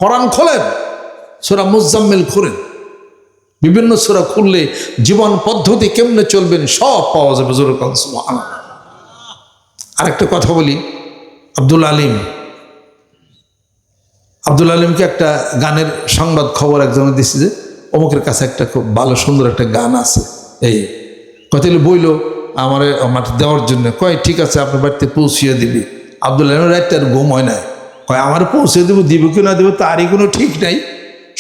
কোরআন খোলেন, সূরা মুজাম্মিল খুলেন, বিভিন্ন সূরা খুললে জীবন পদ্ধতি কেমনে চলবেন সব পাওয়া যাবে। জোরে বলেন সুবহানাল্লাহ। আরেকটা কথা বলি, আব্দুল আলিমকে একটা গানের সংবাদ খবর একজনে দিচ্ছে যে অমুকের কাছে একটা খুব ভালো সুন্দর একটা গান আছে, এই কতগুলো বইল আমারে মাঠে দেওয়ার জন্য। কয় ঠিক আছে, আপনার বাড়িতে পৌঁছিয়ে দিবি। আব্দুল আলিম রাত আর ঘুম হয় না, কয় আমার পৌঁছে দেবো, দিব কি না দেবো তারই কোনো ঠিক নাই।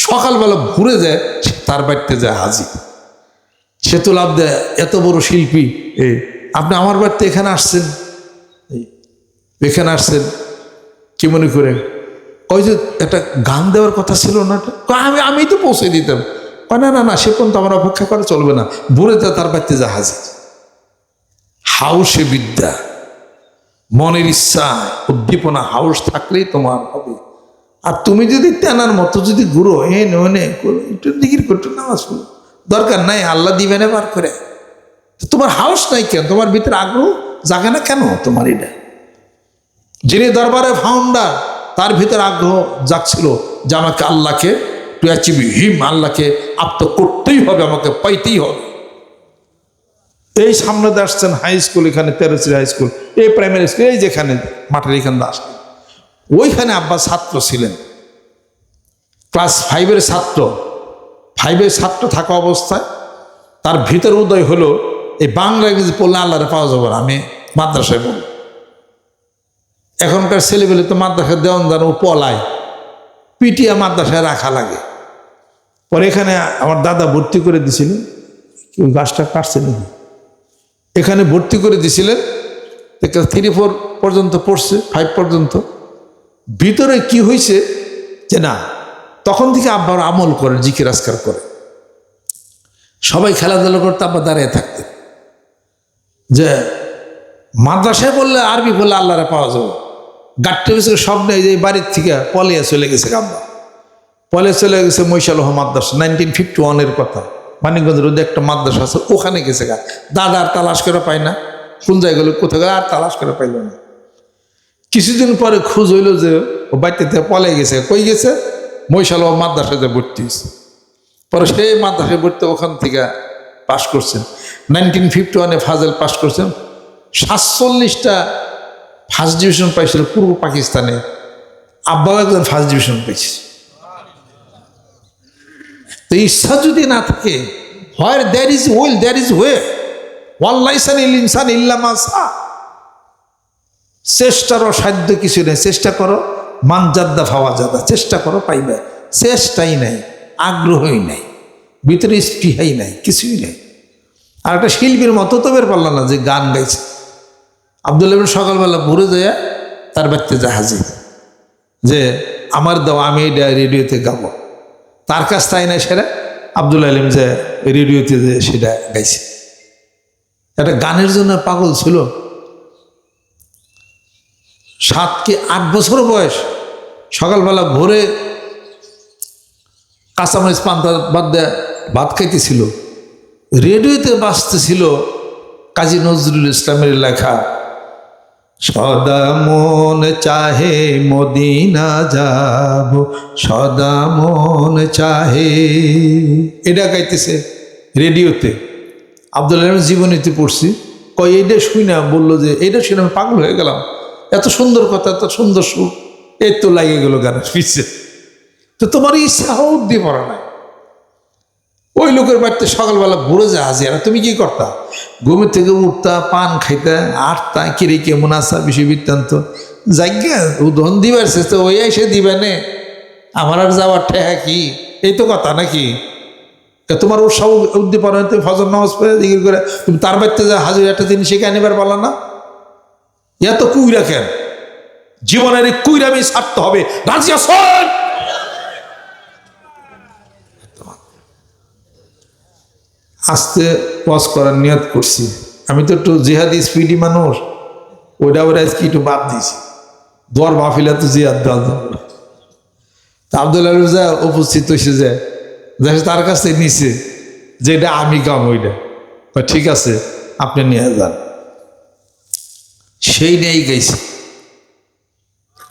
সকালবেলা ঘুরে যায়, তার বাড়িতে যায় হাজির। সে তো লাভ দেয়, এত বড় শিল্পী আপনি আমার বাড়িতে এখানে আসছেন, এখানে আসছেন কি মনে করে? ওই যে একটা গান দেওয়ার কথা ছিল না, আমি তো পৌঁছে দিতাম। না না না, সে পর্যন্ত আমার অপেক্ষা করা চলবে না, ভোরে যা তার বাড়িতে যা হাজির। হাউসে বিদ্যা, মনের ইচ্ছা উদ্দীপনা হাউস থাকলেই তোমার হবে। আর তুমি যদি তেনার মতো যদি ঘুরো একটু দিকির করতে নামাজ পড়ো, দরকার নাই, আল্লাহ দিবে না বার করে। তোমার হাউস নাই কেন? তোমার ভিতরে আগ্রহ জাগে না কেন? তোমার এটা যিনি দরবারে ফাউন্ডার, তার ভিতরে আগ্রহ জাগছিল যে আমাকে আল্লাহকে টু অ্যাচিভ হিম, আল্লাহকে আপ্ত করতেই হবে, আমাকে পাইতেই হবে। এই সামনে দিয়ে আসছেন হাই স্কুল, এখানে তেরোশ্রী হাই স্কুল, এই প্রাইমারি স্কুল, এই যেখানে মাঠের এখানে আসছেন, ওইখানে আব্বা ছাত্র ছিলেন, ক্লাস 5-এর ছাত্র। 5-এর ছাত্র থাকা অবস্থায় তার ভিতরে উদয় হলো এই বাংলা ইংরেজি পড়লে আল্লাহরে পাওয়া যাবে না, আমি মাদ্রাসায় পড়ব। এখনকার ছেলেবেলে তো মাদ্রাসায় দেওয়ান জানো পলায়, পিটিয়া মাদ্রাসায় রাখা লাগে। পরে এখানে আমার দাদা ভর্তি করে দিছিল, ওই গাছটা কাটছে নাকি, এখানে ভর্তি করে দিছিলেন। 3-4 পর্যন্ত পড়ছে, 5 পর্যন্ত। ভিতরে কি হয়েছে যে না, তখন থেকে আব্বার আমল করে, জিকির আজকার করে। সবাই খেলাধুলা করতে, আব্বা দাঁড়িয়ে থাকতেন যে মাদ্রাসায় বললে আরবি বললে আল্লাহরে পাওয়া যাবে। গাড়িটা গেছে সব নেই, যে বাড়ির থেকে পলিয়া চলে গেছে, আব্বা পলিয়া চলে গেছে মৈশালহ মাদ্রাসা, 1951-এর কথা। মানিকগঞ্জ রোডে একটা মাদ্রাসা আছে, ওখানে গেছে গা। দাদা আর তালাশ করে পায় না, কোন জায়গায় গেল, কোথাও গেল, আর তালাশ করে পাইল না। কিছুদিন পরে খোঁজ হইল যে ও বাড়িতে থেকে পলে গেছে। কই গেছে? মৈশালহ মাদ্রাসাতে ভর্তি হয়েছে। পরে সেই মাদ্রাসায় ভর্তি, ওখান থেকে পাশ করছেন। 1951-এ ফাজেল পাশ করছেন। 47টা ফার্স্ট ডিভিশন পাইছিল পূর্ব পাকিস্তানে, আব্বাও একজন ফার্স্ট ডিভিশন পেয়েছে। তো ইচ্ছা যদি না থাকে, where there is will there is way, ওয়াল্লাইসান ইল ইনসান ইল্লা মা সা। চেষ্টারও সাধ্য কিছু নেই, চেষ্টা করো, মানজাদ্দা ফাওয়া জাদা, চেষ্টা করো পাইবে। চেষ্টাই নাই, আগ্রহই নাই, ভিতরে স্পৃহাই নাই, কিছুই নেই। আর একটা শিল্পীর মতো তো বের পারল না যে গান গাইছে। আব্দুল আলিম সকালবেলা ভোরে যায় তার বাড়িতে যা হাজির, যে আমার দাও, আমি এটা রেডিওতে গাবো। তার কাছ তাই না, সেটা আব্দুল আলিম যে রেডিওতে যে সেটা গাইছে। একটা গানের জন্য পাগল ছিল। 7 কি 8 বছর বয়স, সকালবেলা ভোরে কাঁচামরিচ পান্তা বাদ দেয়া ভাত খাইতেছিল, রেডিওতে বাজতেছিল কাজী নজরুল ইসলামের লেখা, সদা মন চাহে মদিনা যাব, সদা মন চাহে, এটা গাইতেছে রেডিওতে। আব্দুল আলিম জীবনীতে পড়ছি, কয় এইটা শুই না, বললো যে এইটা শুনে আমি পাগল হয়ে গেলাম, এত সুন্দর কথা, এত সুন্দর সুর, এই তো লাগে গেল গানের পিছে। তো তোমার ইচ্ছা হোক দিয়ে পড়া নাই। ওই লোকের বাড়িতে সকালবেলা ঘুরে যা হাজির, তুমি কি করতা? ঘুমের থেকে উঠতা, পান খাইতা, আটতা, কিরে কেমন আসা, বিষয় বৃত্তান্ত জায়গা উদাহরণ দিবার চেষ্টা, ওই এসে দিবে নে, আমার আর যাওয়ার ঠেহা কি, এই তো কথা নাকি? তোমার ওর সব উদ্দীপনা, তুমি ফজর নামাজ পড়ে জিকির করে তুমি তার বাড়িতে যা হাজির, একটা জিনিস শিখে আনিবার পারলা না? এত কুইরা কেন? জীবনের এই কুইরামি ছাড়তে হবে। রাজি আছেন? আস্তে ওয়াজ করার নিয়ত করছি। আমি তো একটু জিহাদি স্পিডি মানুষ, ওইটা ওরা আজকে একটু বাদ দিয়েছি। দোয়ার মাহফিলে তো জিহাদ দেওয়া যাবে। আব্দুল আলিম যা উপস্থিত হয়েছে, যে তার কাছে নিছে যে এটা আমি গাম, ওইটা ঠিক আছে আপনি নিয়ে যান। সেই নিয়েই গেছে।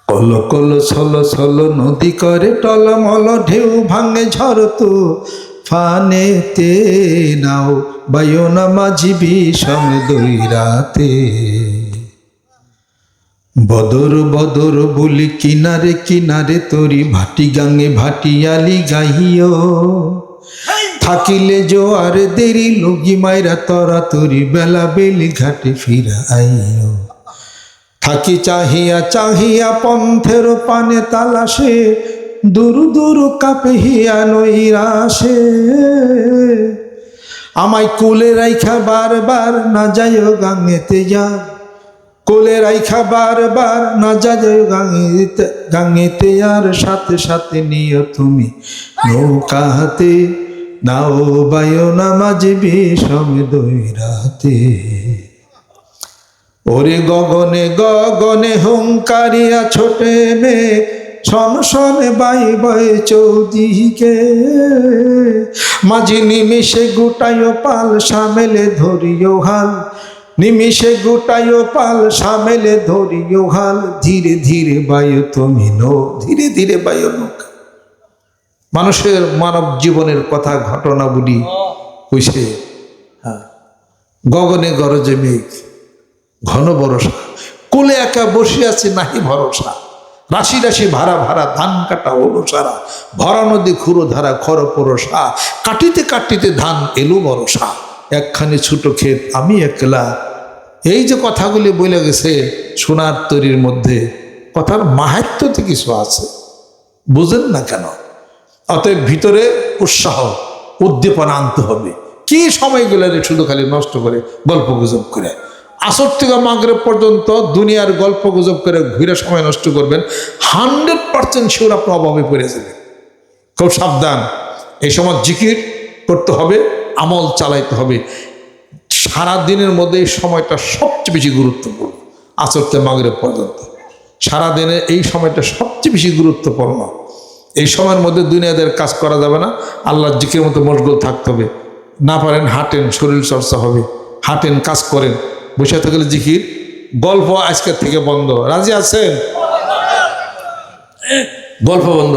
কল কল ছল ছল নদী করে টলমল, ঢেউ ভাঙে ঝড় তো ফানেতে, নাও বাইও না মাঝি বিষম দৈরাতে। বদর বদর বলি কিনারে কিনারে তরি, ভাটি গাঙে ভাটিয়ালি গাইও, থাকিলে জোয়ার দেরি লগি মাইরা তরা তরি, বেলা বেলি ঘাটে ফিরা আইও। থাকি চাহিয়া চাহিয়া পন্থের পানে তালাশে, দূর দূর কাপে হিয়া নৈরাশে। আমায় কোলে রাইখা বারবার না যাইও গাঙেতে যা, কোলে রাইখা বারবার না যাইও গাঙেতে, আর সাথে সাথে নিও তুমি নৌকা হাতে, নাও বাইও না মাঝে বিষম দৈরাতে। ওরে গগনে গগনে হুঙ্কারিয়া ছোটে মে, শন শনে বাই বাই চৌদিকে, মাঝি নিমিষে গুটাইও পাল সামেলে ধরিও হাল, নিমিষে গুটাইও পাল সামেলে ধরিও হাল, ধীরে ধীরে বায়ু তুমি নো, ধীরে ধীরে বায়ু নৌকা। মানুষের মানব জীবনের কথা ঘটনা বলি কইছে। হ্যাঁ, গগনে গরজে মেঘ ঘন বরষা, কোলে একা বসে আছে নাহি ভরসা, রাশি রাশি ভাড়া ভাড়া ধান কাটা হলো সারা, ভরা নদী খুঁড়ো ধারা খর পরশা, কাটিতে কাটিতে ধান এলো বরসা, একখানি ছোট ক্ষেত আমি একলা। এই যে কথাগুলি বলে গেছে সোনার তরীর মধ্যে, কথার মাহাত্ম্যতে কিছু আছে, বুঝেন না কেন? অতএব ভিতরে উৎসাহ উদ্দীপনা আনতে হবে। কি সময়গুলো শুধু খালি নষ্ট করে গল্প গুজব করে, আসর থেকে মাগরিব পর্যন্ত দুনিয়ার গল্প গুজব করে ঘুরে সময় নষ্ট করবেন, 100% শিওর আপনার অভাবে পড়ে যাবেন। খুব সাবধান। এই সময় জিকির করতে হবে, আমল চালাইতে হবে। সারা দিনের মধ্যে এই সময়টা সবচেয়ে বেশি গুরুত্বপূর্ণ, আসর থেকে মাগরিব পর্যন্ত সারাদিনে এই সময়টা সবচেয়ে বেশি গুরুত্বপূর্ণ। এই সময়ের মধ্যে দুনিয়াদের কাজ করা যাবে না, আল্লাহর জিকিরের মতো মশগুল থাকতে হবে। না পারেন হাঁটেন, শরীর চর্চা হবে, হাঁটেন, কাজ করেন। বসে থাকলে জিকির। গল্প আজকের থেকে বন্ধ, রাজি আছেন? গল্প বন্ধ,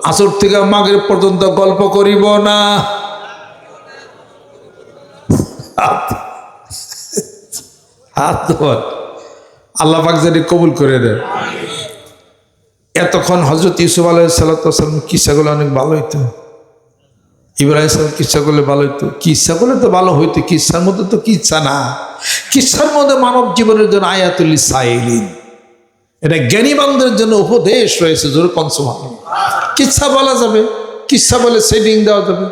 আসর থেকে মাগরিব পর্যন্ত গল্প করিব না। আল্লাহ পাক জানি কবুল করে দেন। এতক্ষণ হজরত ইউসুফ আলাইহিসসালাম কিসা করলে অনেক ভালো হইতো, ইব্রাহিম সালাম কিসা করলে ভালো হইতো, কিসা করলে তো ভালো হইতো, কিসার মধ্যে তো কিচ্ছা না। কিসার মধ্যে মানব জীবনের জন্য আয়াতুল সাইলিন, এটা জ্ঞানীবানদের জন্য উপদেশ রয়েছে। জোরে কনসুম কিচ্ছা বলা যাবে, কিচ্ছা বলে সেটিং দেওয়া যাবে,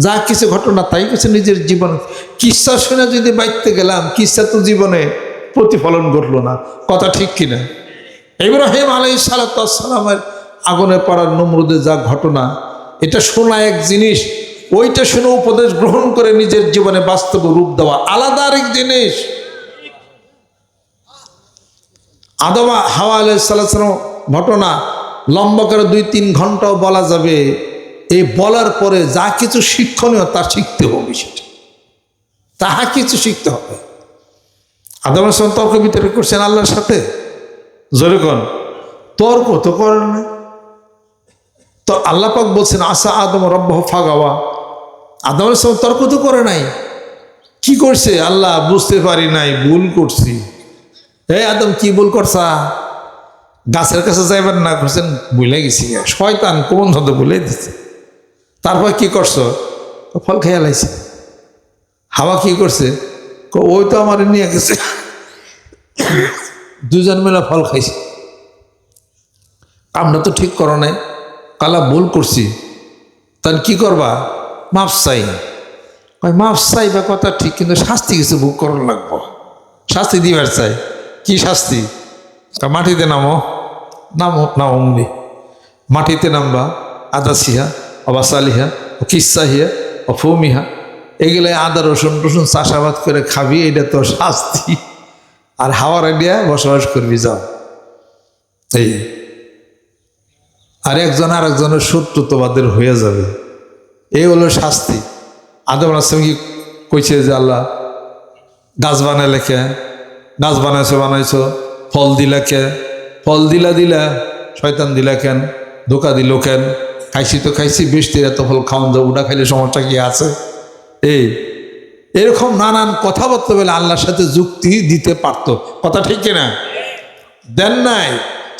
যা কিছু ঘটনা তাই কিছু নিজের জীবনে। কিচ্ছা শুনে যদি বাইতে গেলাম, কিচ্ছা তো জীবনে প্রতিফলন ঘটলো না। কথা ঠিক কিনা? ইব্রাহিম আলাইহিসসালামের আগুনে পড়ার নমরুদের যা ঘটনা, এটা শোনা এক জিনিস, ওইটা শুনে উপদেশ গ্রহণ করে নিজের জীবনে বাস্তব রূপ দেওয়া আলাদা আরেক জিনিস। আদম হাওয়া আলাইহিসসালাম ঘটনা লম্বা করে 2-3 ঘন্টাও বলা যাবে। এই বলার পরে যা কিছু শিক্ষণীয় তা শিখতে হবে, সেটা তাহা কিছু শিখতে হবে। আদম আলাইহিস তর্ক বিতর্ক করছেন আল্লাহর সাথে, জোরে কোন তর্ক তো করেন না। তো আল্লাহ পাক বলছেন আসা আদম রব্বাহু ফাগাওয়া, আদম আলাইহিস তর্ক তো করে নাই। কি করছে? আল্লাহ বুঝতে পারি নাই, ভুল করছি। এই আদম কি ভুল করছা? গাছের কাছে যাইবার না করছেন, ভুলে গেছি। শয়তান কোন ধরে ভুলে দিচ্ছে। তারপর কি করছো? ফল খেয়ে লাইছে। হাওয়া কি করছে? ওই তো আমার নিয়ে গেছে, দুজন মিলে ফল খাইছে। আমরা তো ঠিক করো নাই, কালা ভুল করছি, তাহলে কি করবা? মাফ চাই। মাফ চাই বা কথা ঠিক, কিন্তু শাস্তি কিছু ভোগ করার লাগবো, শাস্তি দিবার চাই। কি শাস্তি? মাটিতে নামো, নামো নামনি, মাটিতে নামবা। আদাসিহা অবাসালিহা ও কিসাহিয়া ও ফৌমিহা, এগুলো আদা রসুন টসুন চাষাবাদ করে খাবি, এটা তো শাস্তি। আর হাওয়ার আইডিয়া বসবাস করবি, যাও। এই আর একজন আর একজনের শত্রু তোমাদের হয়ে যাবে, এই হলো শাস্তি। আদম আলাইহিস কি কইছে যে আল্লাহ গাছ বানাইলে কে? গাছ বানাইছো, ফল দিলা কে? ফল দিলা শয়তান দিলা কেন, ধোকা দিল কেন, খাইছি তো খাইছি, বৃষ্টির এত ফল খাওয়ান যাবো, ওটা খাইলে সমস্যা কি আছে? এরকম নানান কথাবার্তা বলে আল্লাহর সাথে যুক্তি দিতে পারতো। কথা ঠিক কিনা? দেন নাই,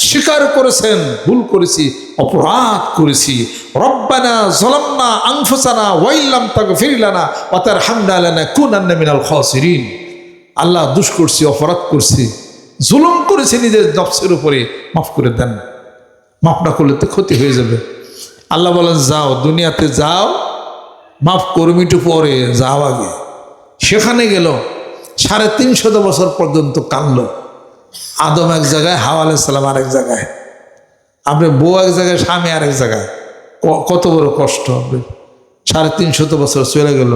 স্বীকার করেছেন ভুল করেছি, অপরাধ করেছি। রব্বানা যালামনা আনফুসানা ওয়া ইল্লাম তাগফির লানা ওয়া তারহামনা লানাকুনান্না মিনাল খাসিরিন। আল্লাহ দুষ করছি, অপরাধ করছি, জুলুম করেছি নিজের নফসের উপরে, মাফ করে দেন। মাফ না করলে তো ক্ষতি হয়ে যাবে। আল্লাহ বলেন যাও, দুনিয়াতে যাও, মাফ করবি একটু পরে, যাও আগে। সেখানে গেল, 350 বছর পর্যন্ত কাঁদল। আদম এক জায়গায়, হাওয়া আলাইহিস সালাম আরেক জায়গায়, আপনি বউ এক জায়গায়, স্বামী আরেক জায়গায়। কত বড় কষ্ট হবে। 350 বছর চলে গেল।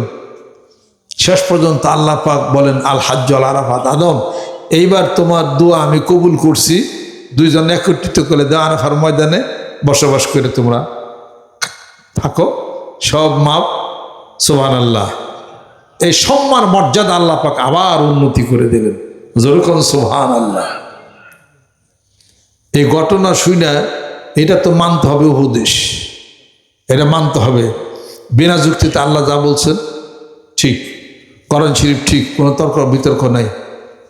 শেষ পর্যন্ত আল্লাহ পাক বলেন আল হাজ্জু আল আরাফাত, আদম এইবার তোমার দোয়া আমি কবুল করছি, দুইজন একত্রিত করে দেওয়া আরাফার ময়দানে বসবাস করে তোমরা থাকো, সব মাপ। সুবহানাল্লাহ। এই সম্মান মর্যাদা আল্লাহ পাক আবার উন্নতি করে দিলেন। যেরকম সুবহানাল্লাহ। এই ঘটনা শুনে এটা তো মানতে হবে উপদেশ, এটা মানতে হবে। বিনা যুক্তিতে আল্লাহ যা বলছেন ঠিক, কোরআন শরীফ ঠিক, কোনো তর্ক বিতর্ক নাই।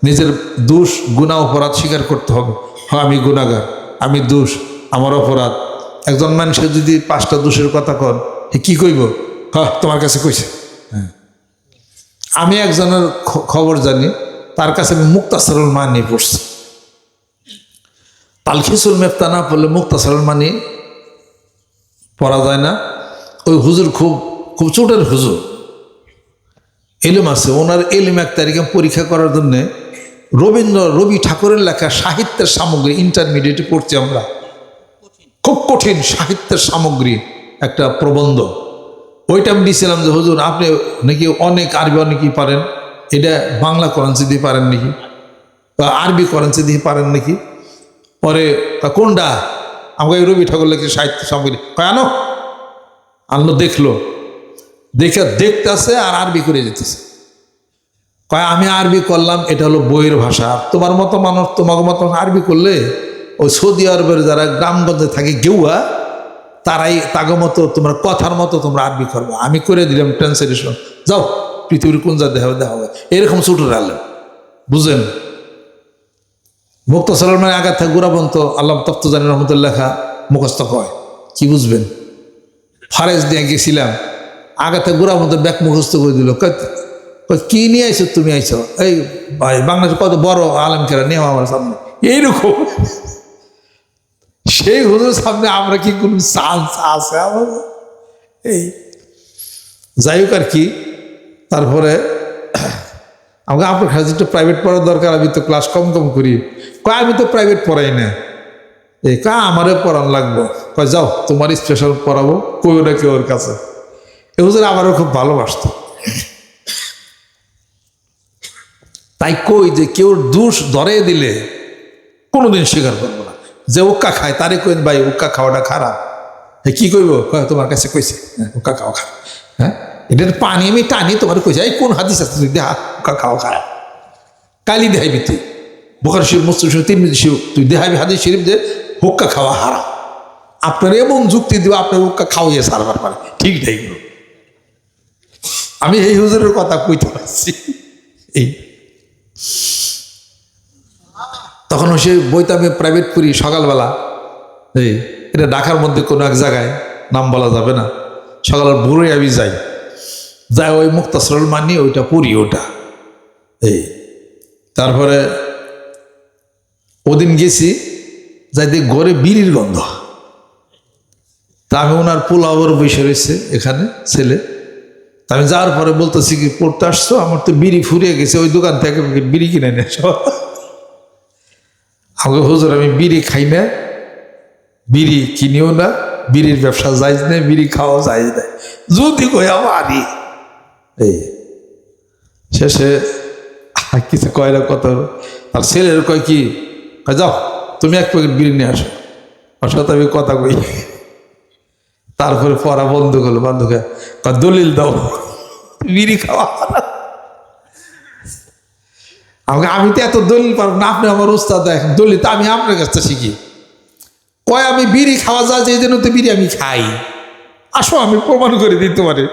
নিজের দোষ গুনাহ অপরাধ স্বীকার করতে হবে। হ্যাঁ আমি গুনাহগার, আমি দোষ, আমার অপরাধ। একজন মানুষের যদি 5টা দোষের কথা কন, কি কইব? হ্যাঁ তোমার কাছে কইছে। আমি একজনের খবর জানি, তার কাছে আমি মুক্তাসারুল মানি পড়ছি। তালখিসুল মেফতা না পড়লে মুক্তাসারুল মানি পড়া যায় না। ওই হুজুর খুব খুব ছোটের হুজুর, এলিম আছে ওনার। এলিম 1 তারিখে পরীক্ষা করার জন্যে রবি ঠাকুরের লেখা সাহিত্যের সামগ্রী ইন্টারমিডিয়েটে পড়ছি আমরা। খুব কঠিন সাহিত্যের সামগ্রী, একটা প্রবন্ধ। ওইটা আমি দিয়েছিলাম যে হুজুর আপনি নাকি অনেক আরবি অনেকই পারেন, এটা বাংলা করেন্সি দিয়ে পারেন নাকি, বা আরবি করেন্সি দিয়ে পারেন নাকি? পরে কোনটা? আমাকে রবি ঠাকুর লেখে সাহিত্য সামগ্রী কেন আনলো, দেখলো, দেখে দেখতেছে আর আরবি করে যেতেছে। কয় আমি আরবি করলাম, এটা হলো বইয়ের ভাষা। তোমার মতো মানুষ, তোমার মতো আরবি করলে ওই সৌদি আরবের যারা গ্রামগঞ্জে থাকে গেউয়া, তারাই তাগো মতো তোমরা কথার মতো তোমরা আরবি করবে। আমি করে দিলাম ট্রান্সলেশন, যাও পৃথিবীর কোন যা দেখা হবে, এরকম ছুটে রাখলেন। বুঝলেন? মুক্তাসারুল মানে আঘাত থাকে গুড়াবন্ত আল্লাহ তফতজানি রহমতুল্লাহ লেখা মুখস্থ কয়, কি বুঝবেন? ফারেজ দিয়ে গেছিলাম, আঘাতে গুড়াবন্ত ব্যাগ মুখস্থ করে দিল। কি নিয়ে আইছো তুমি? আইছো এই ভাই বাংলাদেশ কত বড় আলেমকেরা নিয়ে আমার সামনে, এইরকম। সেই হুজুর সামনে আমরা কি কোন চান্স আছে আমাদের? এই যাই হোক আর কি। তারপরে আমাকে আপনার কাছে একটু প্রাইভেট পড়ার দরকার, আমি তো ক্লাস কম করি। কয় আমি তো প্রাইভেট পড়াই না। এই আমারও পড়ান লাগবো। কয় যাও তোমার স্পেশাল পড়াবো, কেউ না কেউ ওর কাছে। এ হুজুর আমারও খুব ভালোবাসত। তাই কই যে কেউ দোষ ধরে দিলে কোনোদিন স্বীকার করবো না। যে উক্কা খায় তারে কই ভাই উক্কা খাওয়াটা খারাপ, কি কইব? তোমার কাছে কইছে উক্কা খাওয়া খারাপ। হ্যাঁ এটার পানি আমি টানি, তোমার কইছে এই কোন হাদিস আছে তুই দেহা উক্কা খাওয়া খারাপ? কালি দেখাইবি তুই, বুখারী শরীফ, মুসলিম শরীফ, তিরমিজি শরীফ, তুই দেখাবি হাদিস শরীফ যে হুক্কা খাওয়া হারাম। আপনার এমন যুক্তি দিব আপনার হুক্কা খাওয়াইয়ে সারবার পারে, ঠিক নাই। আমি এই হুজুরের কথা কইতে পারছি। এই তখন সে বইতে আমি প্রাইভেট পড়ি সকালবেলা। এই এটা ঢাকার মধ্যে কোনো এক জায়গায়, নাম বলা যাবে না। সকালের ভোরে আমি যাই ওই মুক্তাসারুল মানি ওইটা পড়ি ওটা। এই তারপরে ওদিন গেছি, যাই দেখ ঘরে বিড়ির গন্ধ। তা আমি ওনার পোলাওয়ের বসে রয়েছে এখানে ছেলে। তা আমি যাওয়ার পরে বলতেছি কি পড়তে আসছো? আমার তো বিড়ি ফুরিয়ে গেছে, ওই দোকান থেকে বিড়ি কিনে নিয়ে আসো। আমাকে হুজুর আমি বিড়ি খাই না, বিড়ি কিনিও না, বিড়ির ব্যবসা যাইজ নেই, বিড়ি খাওয়া যাইজ নেই, যদি কই আমারই। এই শেষে কিছু কয় না কত। আর ছেলের কয় কি, যাও তুমি 1 প্যাকেট বিড়ি নিয়ে আসো, ওর সাথে আমি কথা কই। তারপরে পড়া বন্ধ করলো। বন্ধুকে দলিল দাও, বিড়ি খাওয়া। আমাকে আমি তো এত দলিল পারবো না, আপনি আমার উস্তাদ, দেখেন দলিল তো আমি আপনার কাছে শিখি। কয় আমি বিড়ি খাওয়া যায় যে জন্য তো বিড়ি আমি খাই। আসো আমি প্রমাণ করে দিতে পারি।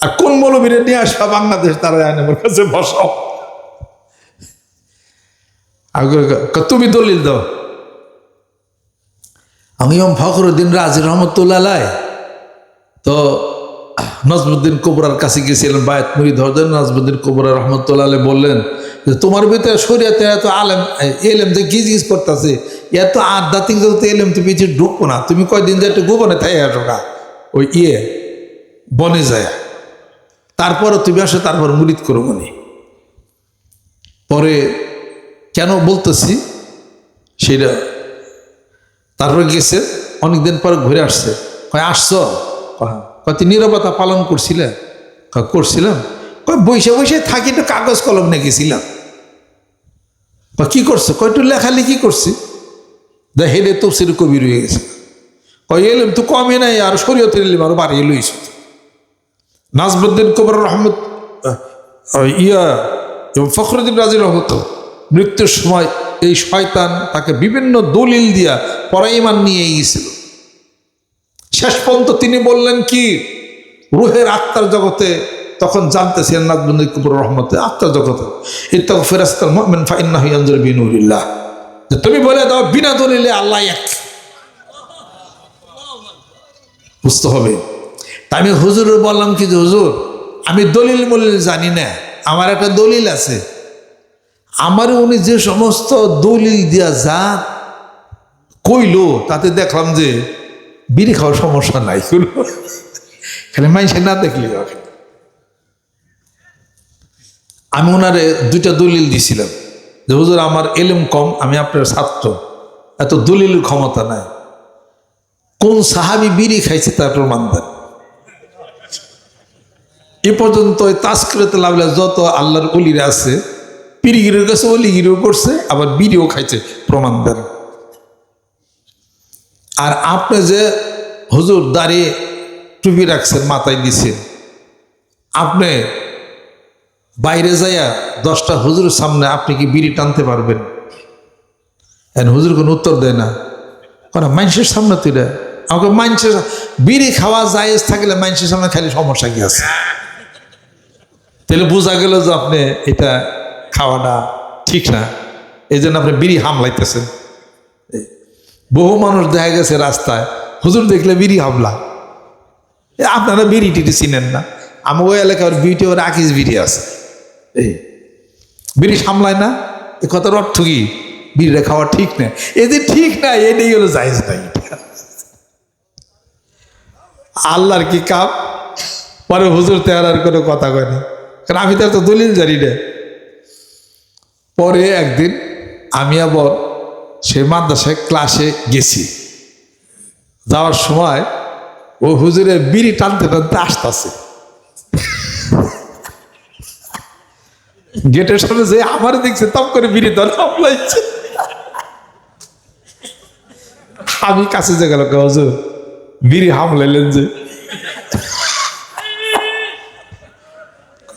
আর কোন মৌলবীরে নিয়ে আসবা বাংলাদেশ, তারা আমার কাছে বসাও। তুমি দলিল দাও। আমি ইমাম ফখরুদ্দিন রাজি রহমতুল্লাহ আলাইহ তো নজমুদ্দিন কুবরার কাছে গিয়েছিলেন বায়াত মুরিদ হওয়ার। নজমুদ্দিন কুবরা রহমতুল্লাহ আলাইহ বললেন যে তোমার ভিতরে শরীয়তে এত আলেম এলেম যে গিজ করতেছে, এত আধ্যাত্মিক জগতে এলেম তো পিছিয়ে ঢুকবো না। তুমি কয়দিন যে একটু গোপনে থাই ঢোকা ওই বনে যায়, তারপরে তুমি আসো, তারপর মুরিদ করো মনে। পরে কেন বলতেছি সেটা, তারপরে গেছে অনেকদিন পরে ঘুরে আসছে। কয় আসছো? কত নীরবতা পালন করছিলে? করছিলাম। কয় বসে বসে থাকি, একটু কাগজ কলম নিয়ে গেছিলাম। কি করছো? কয় একটু লেখালেখি করছি। হেডে তফসির কবির হয়ে গেছে। কয় এলেম তো কমে নাই, আর শরীয়তের এলেম আরো বাড়িয়ে লইছে। নাজমুদ্দিন কুবরা রহমত এবং ফখরুদ্দিন রাজি রহমত মৃত্যুর সময় এই শয়তান তাকে বিভিন্ন দলিল দিয়া পরাইমান নিয়ে গিয়েছিল। শেষ পর্যন্ত তিনি বললেন কি, রুহের আত্মার জগতে তখন জানতেছেন নাজমুদ্দিন কুবরা রহমতে আত্মার জগতে ইত্তাকু ফিরাস্তাল মুমিন ফাইন্নাহু ইয়ানজুরু বিনুরিল্লাহ, যে তুমি বলে দাও বিনা দলিলে আল্লাহ এক। বুঝতে হবে। তা আমি হুজুর বললাম কি যে হুজুর আমি দলিল মলিল জানি না, আমার একটা দলিল আছে। আমার উনি যে সমস্ত দলিল দিয়া যা কইলো তাতে দেখলাম যে বিড়ি খাওয়ার সমস্যা নাই, খালি মানুষে না দেখলি। আমি ওনারে দুইটা দলিল দিছিলাম যে হুজুর আমার এলেম কম, আমি আপনার ছাত্র, এত দলিলের ক্ষমতা নাই। কোন সাহাবি বিড়ি খাইছে তার প্রমাণ দেন। এ পর্যন্ত ওই তাস্কিরাতুল আউলিয়া যত আল্লাহর ওলিরা আছে পীরগিরের কাছে অলিগিরিও করছে, আবার বিড়িও খাইছে, প্রমাণ দেন। আর আপনি যে হুজুর দাঁড়িয়ে টুপি রাখছেন, মাথায় দিচ্ছেন, আপনি বাইরে যাইয়া 10টা হুজুরের সামনে আপনি কি বিড়ি টানতে পারবেন? হুজুর কোনো উত্তর দেয় না, কারণ মানুষের সামনে তুই আমাকে মানুষের বিড়ি খাওয়া জায়েজ থাকলে মানুষের সামনে খালি সমস্যা কি আছে? তাহলে বোঝা গেল যে আপনি এটা খাওয়াটা ঠিক না, এই জন্য আপনি বিড়ি হামলাইতেছেন। বহু মানুষ দেখা গেছে রাস্তায় হুজুর দেখলে বিড়ি হামলা। আপনারা বিড়ি টিটি চিনেন না, আমার ওই এলাকার বিটি ওর আকিস বিড়ি আছে, বিড়ি সামলায় না। এ কথার অর্থ কি? বিড়িটা খাওয়া ঠিক না। এদের ঠিক না, এটাই হলো জায়েজ নাই। আল্লাহর কি কাম। পরে হুজুর তেহার আর কোনো কথা কয় না, কারণ আমি তার তো দলিল জানি না। পরে একদিন আমি আবার সে মাদ্রাসায় ক্লাসে গেছি, যাওয়ার সময় ও হুজুরে বিড়ি টানতে টানতে আসতেছে, গেটের সামনে যে আমার দেখছে তপ করে বিড়ি ধরে হামলাইছে। আমি কাছে যে গেল, হুজুর বিড়ি হামলাইলেন যে?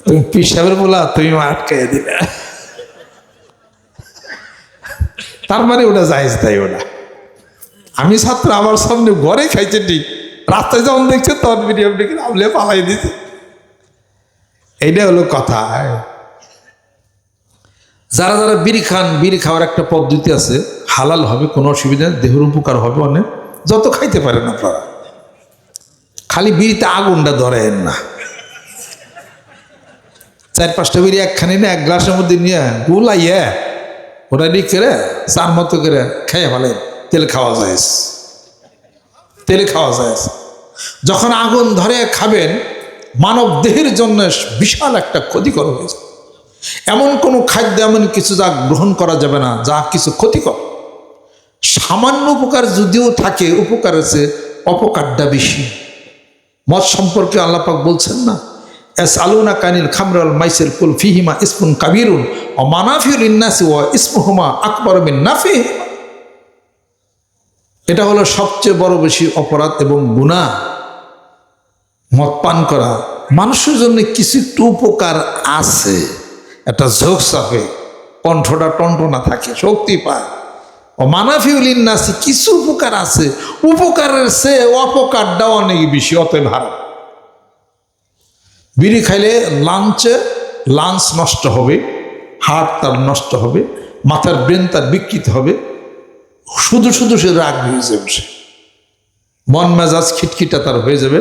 তুমি পিসাবের বলা, তুমি আটকাইয়া দিলে। তার মানে ওটা জায়েজ তাই ওটা। আমি ছাত্র, আমার সামনে ঘরে খাইছে ঠিক, রাস্তায় যখন দেখছে তখন বিড়ি আপনি হামলে পালাই দিছে। এইটা হলো কথা। যারা যারা বিড়ি খান, বিড়ি খাওয়ার একটা পদ্ধতি আছে, হালাল হবে, কোনো অসুবিধা নেই, দেহের উপকার হবে অনেক, যত খাইতে পারেন আপনারা। খালি বিড়িতে আগুনটা ধরেন না। 4-5টা বিড়ি একখানি না এক গ্লাসের মধ্যে নিয়ে গুলাইয়া ওটা দিক করে 4 মতো করে খাইয়া ফেলেন। তেল খাওয়া যায়, তেলে খাওয়া যায়। যখন আগুন ধরে খাবেন, মানব দেহের জন্য বিশাল একটা ক্ষতিকর হয়েছে। এমন কোনো খাদ্য, এমন কিছু যা গ্রহণ করা যাবে না যা কিছু ক্ষতিকর। সামান্য উপকার যদিও থাকে, উপকার আছে, অপকারটা বেশি। মদ সম্পর্কে আল্লাহ পাক বলছেন না, ইয়াসআলুনা কানিল খামরি ওয়াল মাইসির কুল ফীহিমা ইসমুন কাবীরুন ওয়া মানাফিউ লিন-নাসি ওয়া ইসমুহুমা আকবারু মিন নাফিহিমা। এটা হলো সবচেয়ে বড় বেশি অপরাধ এবং গুনাহ মদ পান করা। মানুষের জন্য কিছু একটু উপকার আছে, একটা ঝোঁক চাপে, কণ্ঠটা টনটনা থাকে, শক্তি পায়, মানাফিউল লিন্নাসি, কিছু উপকার আছে, উপকারের চেয়ে অপকারটা অনেক বেশি, অতএব হারাম। বিড়ি খাইলে লাঞ্চ নষ্ট হবে, হার্ট তার নষ্ট হবে, মাথার ব্রেন তার বিকৃত হবে, শুধু সে রাগ হয়ে যাবে, সে মন মেজাজ খিটখিটা তার হয়ে যাবে।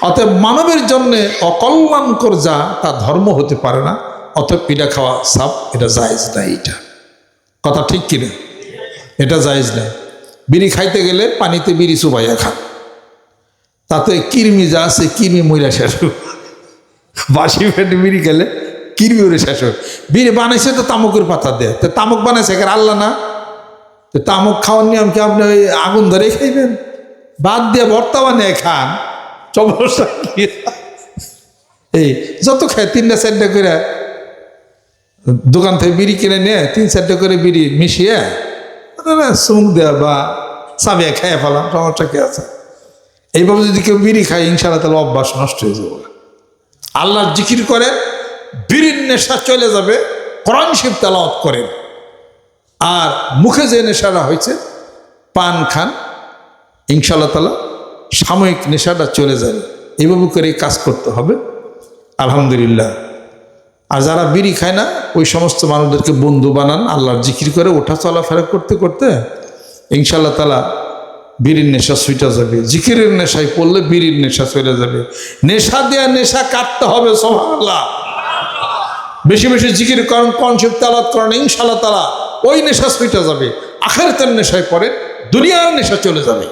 অতএব মানবের জন্য অকল্যাণকর যা তা ধর্ম হতে পারে না, অতএব এটা খাওয়া সাপ, এটা জায়েজ নাই। এটা কথা ঠিক কিনা? এটা জায়েজ নাই। বিড়ি খাইতে গেলে পানিতে বিড়ি চুবাইয়া খান, তাতে কৃমি যা আছে কৃমি মইরা শেষ। বাসি পেটে বিড়ি খেলে কৃমি উড়ে শেষ। বিড়ি বানাইছে তো তামুকের পাতা দেয়, তো তামুক বানাইছে এখানে আল্লাহ না, তো তামুক খাওয়ার নিয়ম কি আপনি ওই আগুন ধরে খাইবেন? বাদ দিয়ে ভর্তা বানিয়ে খান, সমস্যা কি? এই যত খায় 3-4টা করে দোকান থেকে বিড়ি কিনে নিয়ে 3-4টা করে বিড়ি মিশিয়ে চুমুক দেওয়া বা চাবিয়া খাইয়া ফেলাম, সমস্যা কি আছে? এইভাবে যদি কেউ বিড়ি খায় ইনশাআল্লাহ তাহলে অভ্যাস নষ্ট হয়ে যাবে। আল্লাহর জিকির করেন, বিড়ির নেশা চলে যাবে। কোরআন শরীফ তেলাওয়াত করেন, আর মুখে যে নেশাটা হয়েছে পান খান, ইনশাআল্লাহ তাআলা সাময়িক নেশাটা চলে যাবে। এইভাবে করে কাজ করতে হবে, আলহামদুলিল্লাহ। আর যারা বিড়ি খায় না ওই সমস্ত মানুষদেরকে বন্ধু বানান, আল্লাহর জিকির করে ওঠা চলাফেরা করতে করতে ইনশাআল্লাহ তাআলা বিড়ির নেশা ছুটে যাবে। জিকিরের নেশায় পড়লে বিড়ির নেশা চলে যাবে। নেশা দেয়া নেশা কাটতে হবে, সুবহানাল্লাহ। বেশি বেশি জিকির করেন, কনসেপ্ট তেলাওয়াত করেন, ইনশাআল্লাহ তাআলা ওই নেশা ছুটে যাবে। আখিরাতের নেশায় পড়ে দুনিয়ার নেশা চলে যাবে।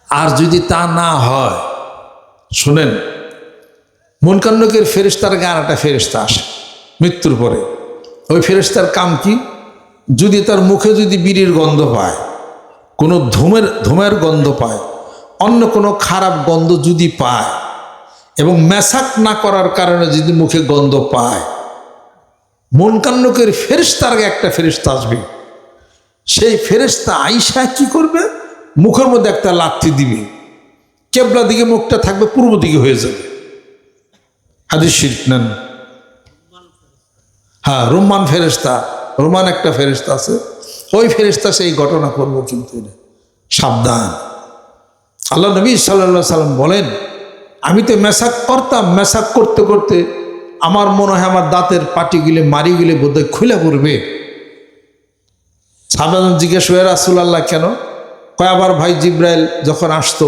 আর যদি তা না হয়, শুনেন, মুনকার নাকির ফেরেশতার গায়ে একটা ফেরেশতা আসে মৃত্যুর পরে। ওই ফেরেশতার কাম কি? যদি তার মুখে যদি বিড়ির গন্ধ পায়, কোনো ধূমের গন্ধ পায়, অন্য কোনো খারাপ গন্ধ যদি পায়, এবং মেসাক না করার কারণে যদি মুখে গন্ধ পায়, মুনকার নাকির ফেরেশতার গায়ে একটা ফেরেশতা আসবে। সেই ফেরেশতা আইসা কি করবে? মুখের মধ্যে একটা লাথি দিবে, কেবলা দিকে মুখটা থাকবে, পূর্ব দিকে হয়ে যাবে। হাদিস শরীফ নেন। হ্যাঁ, রুম্মান ফেরেশতা, রোমান একটা ফেরেশতা আছে, ওই ফেরেশতা সেই ঘটনা করবো, কিন্তু সাবধান। আল্লাহ নবী সাল্লাল্লাহু আলাইহি সাল্লাম বলেন, আমি তো মেসাক করতাম, মেসাক করতে করতে আমার মনে হয় আমার দাঁতের পাটিগুলি মারিগুলি বোধহয় খুলে পড়বে। সাহাবাগণ জিজ্ঞেস করে, রাসূলুল্লাহ কেন? কয়, আবার ভাই জিব্রাইল যখন আসতো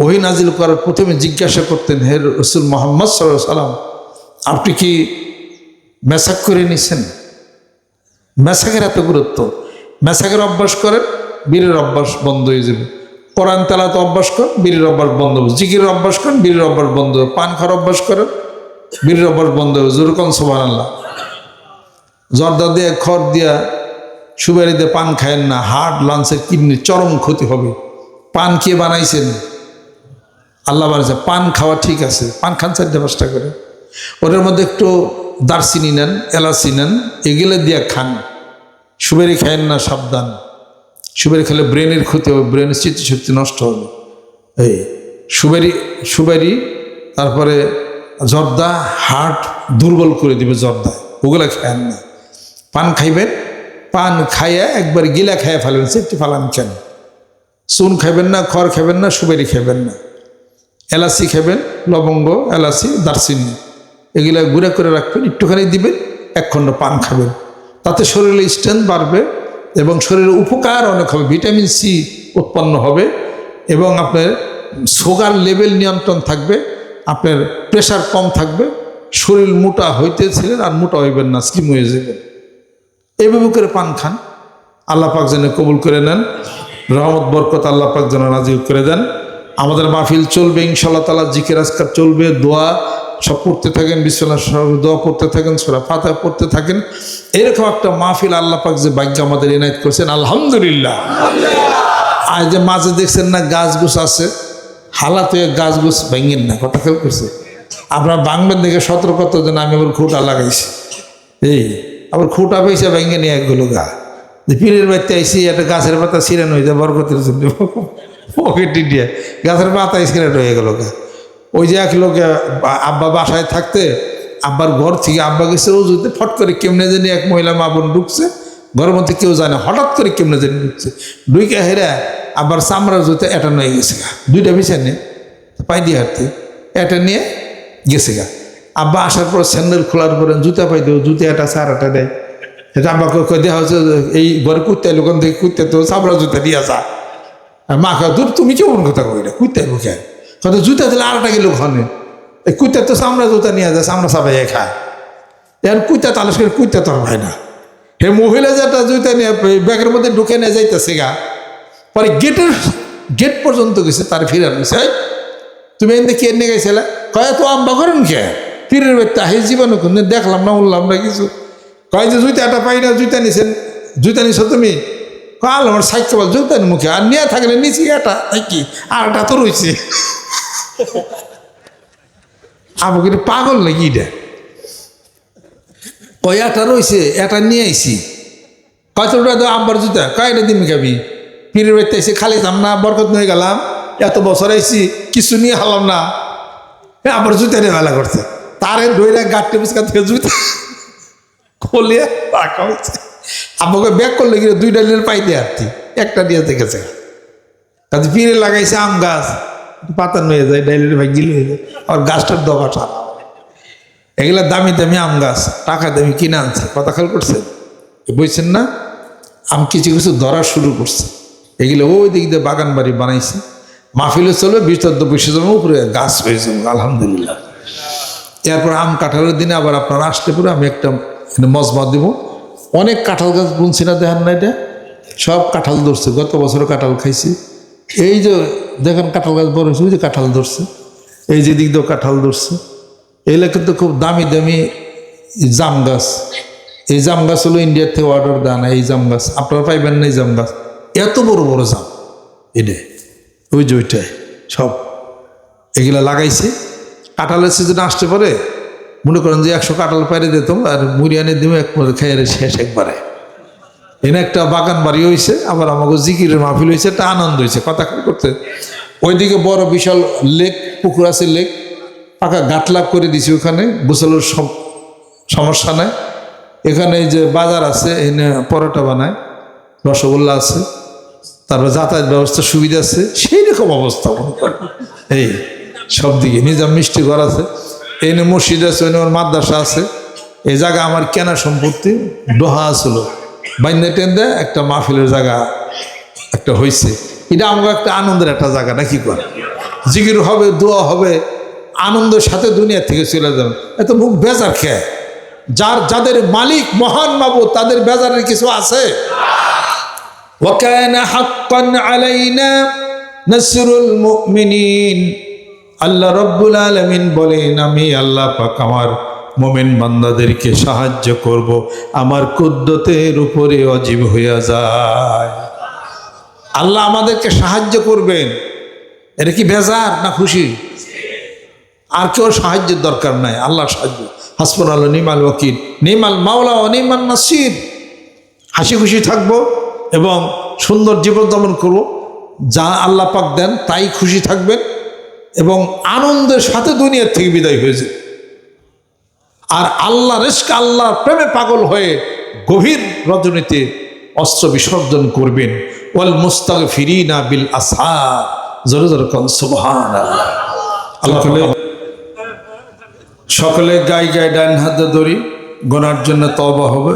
ওহী নাজিল করার প্রথমে জিজ্ঞাসা করতেন, হে রাসূল মুহাম্মদ সাল্লাল্লাহু আলাইহি সাল্লাম, আপনি কি মেসাক করে নিছেন? মেসাকের এত গুরুত্ব। মেসাকের অভ্যাস করেন, বীরের অভ্যাস বন্ধ হয়ে যাবে। কোরআন তেলাওয়াত অভ্যাস করেন, বীরের অভ্যাস বন্ধ হবে। জিকিরের অভ্যাস করেন, বীরের অভ্যাস বন্ধ হবে। পান খাওয়ার অভ্যাস করেন, বীরের অভ্যাস বন্ধ হবে। জোরে কোন সুবহানাল্লাহ। জর্দা দিয়ে, খড় দিয়া, সুপারি দিয়ে পান খায়েন না, হার্ট, লাঞ্চের, কিডনির চরম ক্ষতি হবে। পান কে বানাইছেন? আল্লাহ বানাইছে। পান খাওয়া ঠিক আছে, পান খান 4-5টা করে, ওটার মধ্যে একটু দারচিনি নেন, এলাচি নেন, এগুলো দিয়ে খান। সুপারি খায়েন না, সাবধান। সুপারি খেলে ব্রেনের ক্ষতি হবে, ব্রেনের স্মৃতিশক্তি নষ্ট হবে। এই সুপারি, তারপরে জর্দা হার্ট দুর্বল করে দিবে, জর্দা, ওগুলা খায়েন না। পান খাইবেন, পান খাইয়া একবার গিলা খাইয়া ফেলেন, সেটি ফালান কেন? চুন খাইবেন না, খড় খাবেন না, সুপারি খাবেন না, এলাচি খাবেন, লবঙ্গ, এলাচি, দারচিনি, এগুলা গুঁড়া করে রাখবেন, একটুখানি দিবেন, 1 খণ্ড পান খাবেন। তাতে শরীরে স্ট্রেংথ বাড়বে এবং শরীরের উপকার অনেক হবে, ভিটামিন সি উৎপন্ন হবে এবং আপনার সুগার লেভেল নিয়ন্ত্রণ থাকবে, আপনার প্রেশার কম থাকবে, শরীর মোটা হইতেছিলেন আর মোটা হইবেন না, স্লিম হয়ে যাবেন। এইভাবে করে পান খান। আল্লাহ পাক যেন কবুল করে নেন, রহমত বরকত আল্লাহ পাক যেন নাজিল করে দেন। আমাদের মাহফিল চলবে ইনশাআল্লাহ তাআলা, জিকির আজকার চলবে, দোয়া সব পড়তে থাকেন, বিসমিল্লাহ দোয়া পড়তে থাকেন, সূরা ফাতিহা পড়তে থাকেন। এরকম একটা মাহফিল আল্লাহ পাক যে ভাগ্য আমাদের ইনায়েত করেছেন, আলহামদুলিল্লাহ। আর যে মাঝে দেখছেন না গাছ গুছ আছে, হালাত হয়ে গাছ গুছ ভেঙেন না, কথা খেয়াল করছে? আপনার বাংলার দিকে সতর্কতার জন্য আমি আবার খুঁটা লাগাইছি। এই আবার খুঁটা পেয়েছে ভেঙে নিয়ে একগুলো গা, যে পীরের বাড়িতে আইসি একটা গাছের পাতা ছিঁড়েন হয়ে যায়, বরকতের জন্য পকেটে দিয়ে গাছের পাতায় ছিঁড়েন হয়ে গেল গা। ওই যে এক লোকে আব্বা বাসায় থাকতে, আব্বার ঘর থেকে আব্বা গেছে ওজুতে, ফট করে কেমনে জানি এক মহিলা মা বোন ঢুকছে, ঘরের মধ্যে কেউ জানে হঠাৎ করে কেমনে জানি ঢুকছে, ঢুকে হেরা আবার চামড়ার জুতো এটা নিয়ে গেছে গা, দুইটা বিছান নিয়ে পাই দিয়ে হাঁটতে এটা নিয়ে গেছে গা। আব্বা আসার পর স্যান্ডেল খোলার পরে জুতা পাই দেবো, জুতা এটা সারাটা দেয়। এটা আব্বাকে দেওয়া হচ্ছে এই ঘরে কুত্তে লোকান থেকে কুত্তে তো চামড়া জুতা দিয়ে আসা। আর মা কে দূর তুমি কেমন কথা কই না, কুত্তে লোকে হয়তো জুতা দিলে আরেকটা গেল ওখানে, এই কুত্তে তো চামড়া জুতা নিয়ে যায়, চামড়া চাপাই খায়। এর কুত্তে তালাশ করে কুত্তে তোর হয় না। হে মহিলা যেটা জুতা নিয়ে ব্যাগের মধ্যে ঢুকে নিয়ে যাইতেছে গা, পরে গেট পর্যন্ত গেছে, তার ফিরার গেছে। তুমি এনে কে নিয়ে গেছিলে? কয় তো আম্বা করেন কে পীরের বাড়িতে আহি জীবনে কোন দেখলাম না উঠলাম না কিছু। কয় যে জুতাটা পাই না, জুতা নিছেন, জুতা নিছো তুমি? কাল আমার সাইকেল জুতার মুখে আর নিয়ে থাকলে নিচি এটা কি আর এটা তো রয়েছে। আমাকে পাগল নাকি এটা? ওই এটা রয়েছে, এটা নিয়ে আইসি। কয়টা তো আব্বার জুতা, কয়টা দিন খাবি? পীরের বাড়িতে এসে খালি যাম না, বরকত নিয়ে গেলাম, এত বছর আইসি কিছু নিয়ে হালাম না, আবার জুতা নিয়ে মেলা করছে। তারে দইরা গাঁটতে পিছকা থেকে জুতা খোলিয়া রাখা হয়েছে। আমাকে ব্যাগ করলে গিয়ে দুইটা নিয়ে পাই দিয়ে আরতি, একটা নিয়ে দেখেছে। কাজে পীরে লাগাইছে আম গাছ, পাতা নিয়ে যায়, ডাইলের ভাই গিলে হয়ে যায়, আর গাছটার দফা সারা। এগুলা দামি দামি আম গাছ, টাকা দামি কিনে আনছে, কথা খেয়াল করছে বুঝছেন না? আম কিছু কিছু ধরা শুরু করছে, এগুলো ওই দিক দিয়ে বাগান বাড়ি বানাইছে। মাহফিলে চলবে 20-25 জনের উপরে গাছ হয়ে যাবে আলহামদুলিল্লাহ। এরপর আম কাঁঠালের দিনে আবার আপনারা আসতে পারে, আমি একটা মজমা দিব। অনেক কাঁঠাল গাছ বুনছি না, দেখেন না এটা সব কাঁঠাল ধরছে, গত বছরও কাঁঠাল খাইছি। এই যে দেখেন কাঁঠাল গাছ বড় হয়েছে, ওই যে কাঁঠাল ধরছে, এই যে দিক দিয়েও কাঁঠাল ধরছে। এগুলো কিন্তু খুব দামি দামি জাম গাছ। এই জাম গাছ হলো ইন্ডিয়ার থেকে অর্ডার দেয় না, এই জাম গাছ আপনারা পাইবেন না। এই জাম গাছ এত বড় বড় জাম, এটা ওই যে ওইটাই সব এগুলা লাগাইছে। কাঁঠালের সিজনে আসতে পারে, মনে করেন যে 100 কাঁঠাল পাইরে দিতাম আর মুড়ি আনে দিব এক খেয়ে শেষ একবারে। এনে একটা বাগান বাড়ি হয়েছে, আবার আমাকে জিকিরের মাহফিল হয়েছে, একটা আনন্দ হয়েছে কথা করতে। ওইদিকে বড় বিশাল লেক, পুকুর আছে, লেক পাকা গাটলাপ করে দিছি, ওখানে গোসলের সব সমস্যা নাই। এখানে এই যে বাজার আছে, এনে পরোটা বানায়, রসগোল্লা আছে, তারপর যাতায়াত ব্যবস্থা সুবিধা আছে, সেই রকম অবস্থা মনে করেন। এই সব দিকে নিজাম মিষ্টি ঘর আছে, এনে মসজিদ আছে, এনে আমার মাদ্রাসা আছে। এই জায়গা আমার কেনা সম্পত্তি, ডোহা আসলো বাইন্দা টেন্দা একটা মাহফিলের জায়গা একটা হয়েছে। এটা আমাকে একটা আনন্দের একটা জায়গা, নাকি করে জিকির হবে, দোয়া হবে, আনন্দের সাথে দুনিয়া থেকে চলে যাবে। এত মুখ বেজার খেয়ে যাদের মালিক মহান মাবুদ, তাদের বেজারের কিছু আছে? ওয়াকানা হাক্কান আলাইনা নাসরুল মুমিনিন। আল্লাহ রাব্বুল আলামিন বলেন, আমি আল্লাহ পাক আমার মুমিন বান্দাদেরকে সাহায্য করব, আমার কুদরতের উপরে ওয়াজিব হয়ে যায়। আল্লাহ আমাদেরকে সাহায্য করবেন, এটা কি বেজার না খুশি? আর কেউ সাহায্যের দরকার নাই, আল্লাহ সাহায্য। হাসবুনাল্লাহ নিমাল ওয়াকিল, নিমাল মাওলা ও নিমাল নাসির। হাসি খুশি থাকবো এবং সুন্দর জীবনযাপন করব, যা আল্লাহ পাক দেন তাই খুশি থাকবেন এবং আনন্দের সাথে দুনিয়ার থেকে বিদায় হয়েছে। আর আল্লাহ রিস্ক, আল্লাহ প্রেমে পাগল হয়ে গভীর রজনীতে অস্ত্র বিসর্জন করবেন। ওয়াল মুস্তাগফিরিনা বিল আসহার, জোরে জোরে কোন সুবহানাল্লাহ। আল্লাহ সকলে গায়ে গায়ে ডান হাতে ধরি, গোনার জন্য তওবা হবে।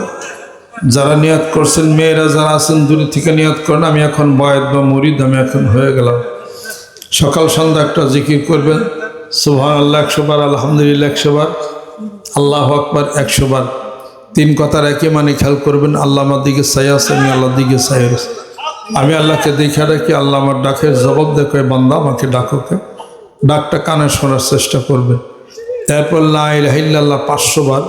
যারা নিয়ত করছেন, মেয়েরা যারা আছেন দূরে থেকে নিয়ত করেন, আমি এখন বয়েদ বা মুরিদ, আমি এখন হয়ে গেলাম। সকাল সন্ধ্যা একটা জিকির করবেন, সুবহানাল্লাহ 100 বার, আলহামদুলিল্লাহ 100 বার, আল্লাহু আকবার 100 বার। 3 কথার একই মানে খেয়াল করবেন। আল্লাহ আমার দিকে চাই আছে, আমি আল্লাহর দিকে চাই আছে। আমি আল্লাহকে দেখে রাখি, আল্লাহ আমার ডাকের জবাব দেখে, বান্দা আমাকে ডাকোকে, ডাকটা কানে শোনার চেষ্টা করবেন। তারপর লা ইলাহা ইল্লাল্লাহ 500 বার,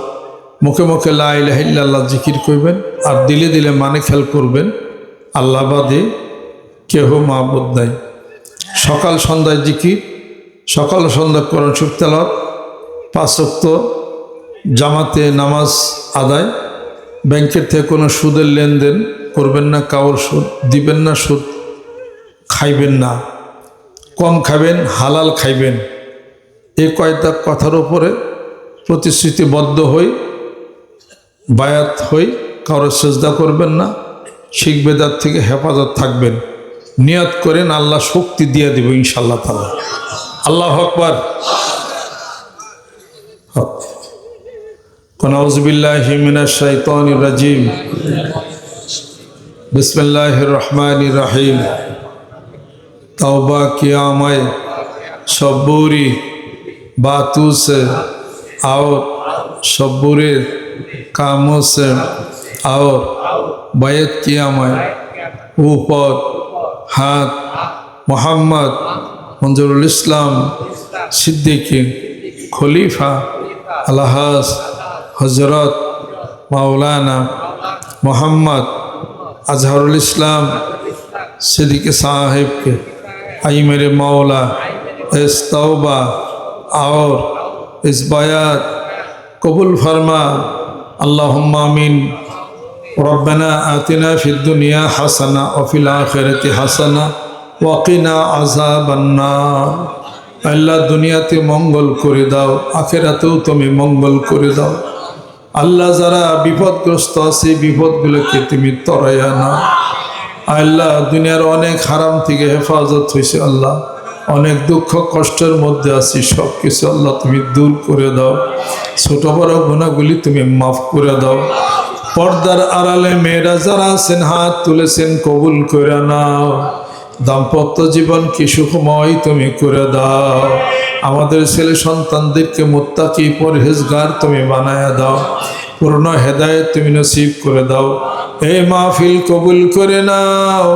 মুখে মুখে লা ইলাহা ইল্লাল্লাহ জিকির করবেন, আর দিলে দিলে মানে খেয়াল করবেন আল্লাহ বাদে কেহ মাবুদ নাই। সকাল সন্ধ্যায় জিকির, সকাল সন্ধ্যা কোরআন শরীফ তেলাওয়াত, 5 ওয়াক্ত জামাতে নামাজ আদায়, ব্যাংকের থেকে কোনো সুদের লেনদেন করবেন না, কাউর সুদ দিবেন না, সুদ খাইবেন না, কম খাবেন, হালাল খাইবেন। এই কয়টা কথার উপরে প্রতিশ্রুতিবদ্ধ হই, বায়াত হই, কারো সেজদা করবেন না, শিরক বেদাত থেকে হেফাজত থাকবেন। নিয়ত করেন, আল্লাহ শক্তি দিয়ে দেব ইনশাআল্লাহ তাআলা। আল্লাহু আকবার। আউযু বিল্লাহি মিনাশ শাইতানির রাজিম। বিসমিল্লাহির রহমানির রহিম। तौबा किया मैं सब बुरी बातों से और सब बुरे कामों से और बैत किया मैं ऊपर हाथ मोहम्मद मंजूरुल इस्लाम सिद्दीकी खलीफा अलहाज हजरत मौलाना मोहम्मद अजहरुल इस्लाम सिद्दीकी साहिब के आई मेरे मौला इस तौबा और इस बयात कबूल फरमा। अल्लाहुम्मा आमीन। रब्बना आतिना फिद दुनिया हसना व फिल आखिरति हसना व क़िना अज़ाबन्नार। अल्लाह दुनियाते मंगल करे दाओ, आखिरातेও তুমি मंगल करे दाओ। আল্লাহ যারা বিপদগ্রস্ত আছে বিপদগুলোকে তুমি তরাইয়া না। আল্লাহ দুনিয়ার অনেক হারাম থেকে হেফাজত হয়েছে, আল্লাহ অনেক দুঃখ কষ্টের মধ্যে আছি, সব কিছু আল্লাহ তুমি দূর করে দাও। ছোট বড় গুনাহগুলি তুমি মাফ করে দাও। পর্দার আড়ালে মেয়েরা যারা আছেন হাত তুলেছেন কবুল করে নাও। দাম্পত্য জীবন কি সুখময় তুমি করে দাও। আমাদের ছেলে সন্তানদেরকে মুত্তাকি পরহেজগার তুমি বানায়া দাও। পূর্ণ হেদায়েত তুমি নসিব করে দাও। এই মাহফিল কবুল করে নাও,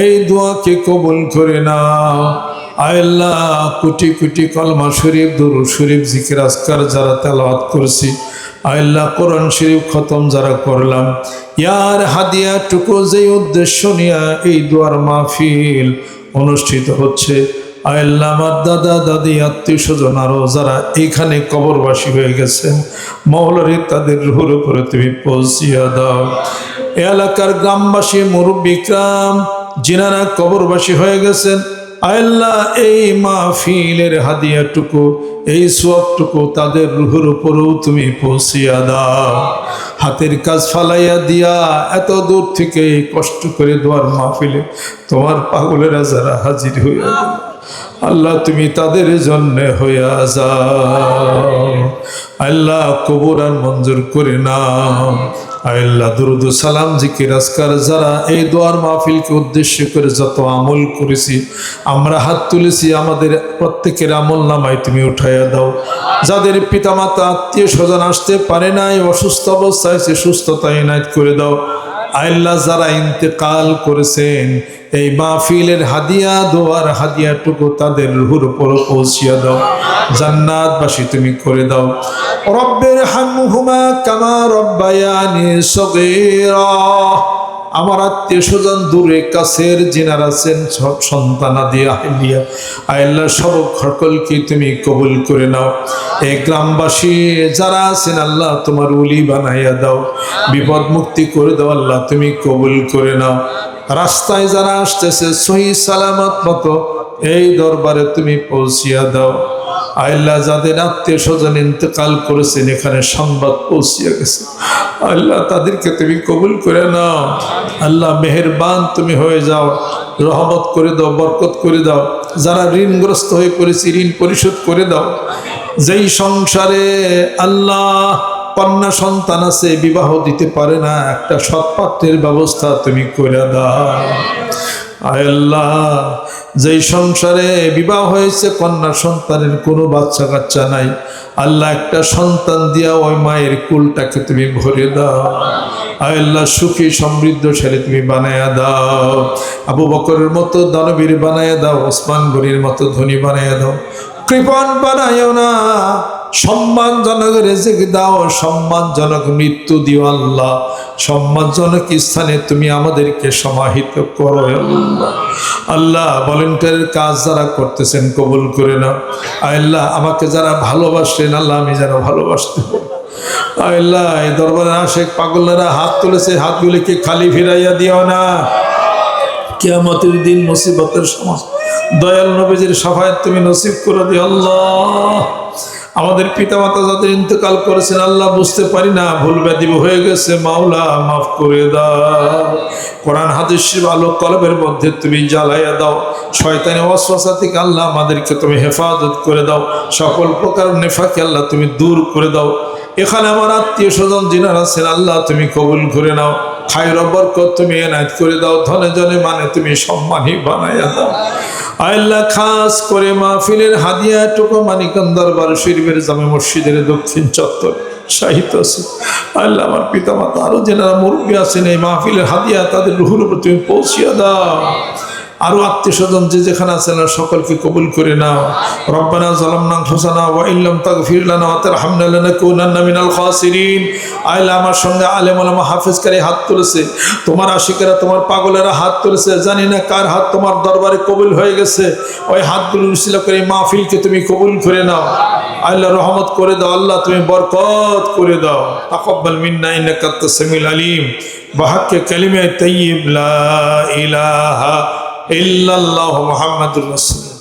এই দোয়াকে কবুল করে নাও। আল্লাহ কোটি কোটি কলমা শরীফ দুরূদ শরীফ জিকির আজকার যারা তেলাওয়াত করছি, আল্লাহ কোরআন শরীফ খতম যারা করলাম, ইয়ার হাদিয়া টুকু যে উদ্দেশ্য নিয়ে এই দোয়ার মাহফিল অনুষ্ঠিত হচ্ছে, আল্লাহ আমার দাদা দাদি আত্মীয় স্বজন আরো যারা এইখানে কবরবাসী হয়ে গেছেন, মওলারে তাদের রুহের উপরে তুমি পৌঁছিয়া দাও। এলাকার গ্রামবাসী মুরব্বী গ্রাম যিনারা কবরবাসী হয়ে গেছেন, আল্লাহ এই মাহফিলের হাদিয়াটুকু এই সওয়াবটুকু তাদের রুহের উপরেও তুমি পৌঁছিয়া দাও। হাতের কাজ ফালাইয়া দিয়া এত দূর থেকে কষ্ট করে দোয়ার মাহফিলে তোমার পাগলেরা যারা হাজির হইয়া গেল, আল্লাহ তুমি তাদের জন্য হইয়া যাও। আল্লাহ কবুল আর মঞ্জুর করে নাও। আল্লাহ দুরুদ সালাম জিকির আজকার যারা এই দোয়ার মাহফিলকে উদ্দেশ্য করে যত আমল করেছি, আমরা হাত তুলেছি, আমাদের প্রত্যেকের আমল নামায় তুমি উঠাইয়া দাও। যাদের পিতামাতা আত্মীয় স্বজন আসতে পারে নাই, অসুস্থ অবস্থায় সে সুস্থতা ইনায়েত করে দাও। আল্লাহ যারা ইন্তেকাল করেছেন এই মাহফিলের হাদিয়া দোয়ার হাদিয়াটুকু তাদের রুহের উপর পৌঁছিয়া দাও। জান্নাতবাসী তুমি করে দাও। রব্বির হামহুমা কামা রব্বায়ানি সগীরা। আমার আত্মীয় স্বজন দূরে কাছের যিনারা আছেন সব সন্তানাদি আহলিয়া, আল্লাহ সব সকলকে তুমি কবুল করে নাও। এই গ্রামবাসী যারা আছেন আল্লাহ তোমার ওলি বানাইয়া দাও, বিপদ মুক্তি করে দাও, আল্লাহ তুমি কবুল করে নাও। রাস্তায় যারা আসতেছে সহি সালামত মতো এই দরবারে তুমি পৌঁছিয়া দাও। আল্লাহ যাদের আত্মীয় স্বজন ইন্তেকাল করেছেন এখানে সংবাদ পৌঁছিয়া গেছে, আল্লাহ তাদেরকে তুমি কবুল করে নাও। আল্লাহ মেহেরবান তুমি হয়ে যাও, রহমত করে দাও, বরকত করে দাও। যারা ঋণগ্রস্ত হয়ে পড়েছে ঋণ পরিশোধ করে দাও। যেই সংসারে আল্লাহ কন্যা সন্তান আছে বিবাহ দিতে পারে না, একটা সৎপাত্রের ব্যবস্থা তুমি করে দাও। আল্লাহ যেই সংসারে বিবাহ হয়েছে কন্যা সন্তানের কোনো বাচ্চা কাচ্চা নাই, আল্লাহ একটা সন্তান দিয়া ওই মায়ের কুলটাকে তুমি ভরে দাও। আল্লাহ সুখী সমৃদ্ধশালী তুমি বানায়া দাও। আবু বকরের মতো দানবীর বানায়া দাও, ওসমান গনির মতো ধনী বানায়া দাও। কৃপণ বানায়ও না, সম্মানজনক রিজিক দাও, সম্মানজনক মৃত্যু দিও। আল্লাহ সম্মানজনক স্থানে তুমি আমাদেরকে সমাহিত করো। আল্লাহ ভলেন্টিয়ারের কাজ যারা করতেছেন কবুল করে নাও। আল্লাহ আমাকে যারা ভালোবাসেন আল্লাহ আমি যারা ভালোবাসতে আল্লাহ এই দরবারে আশেক পাগলেরা হাত তুলেছে, হাতগুলিকে খালি ফিরাইয়া দিও না। কিয়ামতের দিন মুসিবতের সময় দয়াল নবীজির শাফায়াত তুমি নসিব করে দিও। আল্লাহ আমাদের পিতামাতা যাদের ইন্তেকাল করেছেন আল্লাহ বুঝতে পারি না, ভুল ব্যাধি হয়ে গেছে, মাওলা মাফ করে দাও। কোরআন হাদিসের আলো কলবের মধ্যে তুমি জ্বালাইয়া দাও। শয়তানের ওয়াসওয়াসা থেকে আল্লাহ আমাদেরকে তুমি হেফাজত করে দাও। সকল প্রকার নেফাকে আল্লাহ তুমি দূর করে দাও। এখানে আমার আত্মীয় স্বজন যিনারা আছেন আল্লাহ তুমি কবুল করে নাও। খায়র বরকত তুমি এনায়েত করে দাও। ধনে জনে মানে তুমি সম্মানী বানাইয়া দাও। আল্লাহ খাস করে মাহফিলের হাদিয়া টুকু মানিকান দরবার শরীফের জামে মসজিদের দক্ষিণ চত্বর সাহিত্য আছে। আল্লাহ আমার পিতা মাতা আরো যেনারা মুরব্বী আছেন এই মাহফিলের হাদিয়া তাদের রুহুর উপর তুমি পৌঁছিয়া দাও। আরো আত্মীয় স্বজন যে যেখানে আছেন সকলকে কবুল করে নাও। রব্বানা যালামনা আনফুসানা ওয়া ইল্লাম তাগফির লানা ওয়া তারহামনা লানাকুনান্না মিনাল খাসিরিন। আল্লাহ আমার সঙ্গে আলেম ওলামা হাফেজকারী হাত তুলেছে, তোমার আশিকেরা তোমার পাগলেরা হাত তুলেছে, জানি না কার হাত তোমার দরবারে কবুল হয়ে গেছে। ওই হাতগুলো উসিলা করে মাহফিলকে তুমি কবুল করে নাও। আল্লাহ রহমত করে দাও, আল্লাহ তুমি বরকত করে দাও। তাকাব্বাল মিন্না ইন্নাকা আনতাস সামিউল আলিম। বিহাক্কি কালিমাত তাইয়্যিব লা ইলাহা ইল্লাল্লাহু মুহাম্মাদুর রাসূলুল্লাহ।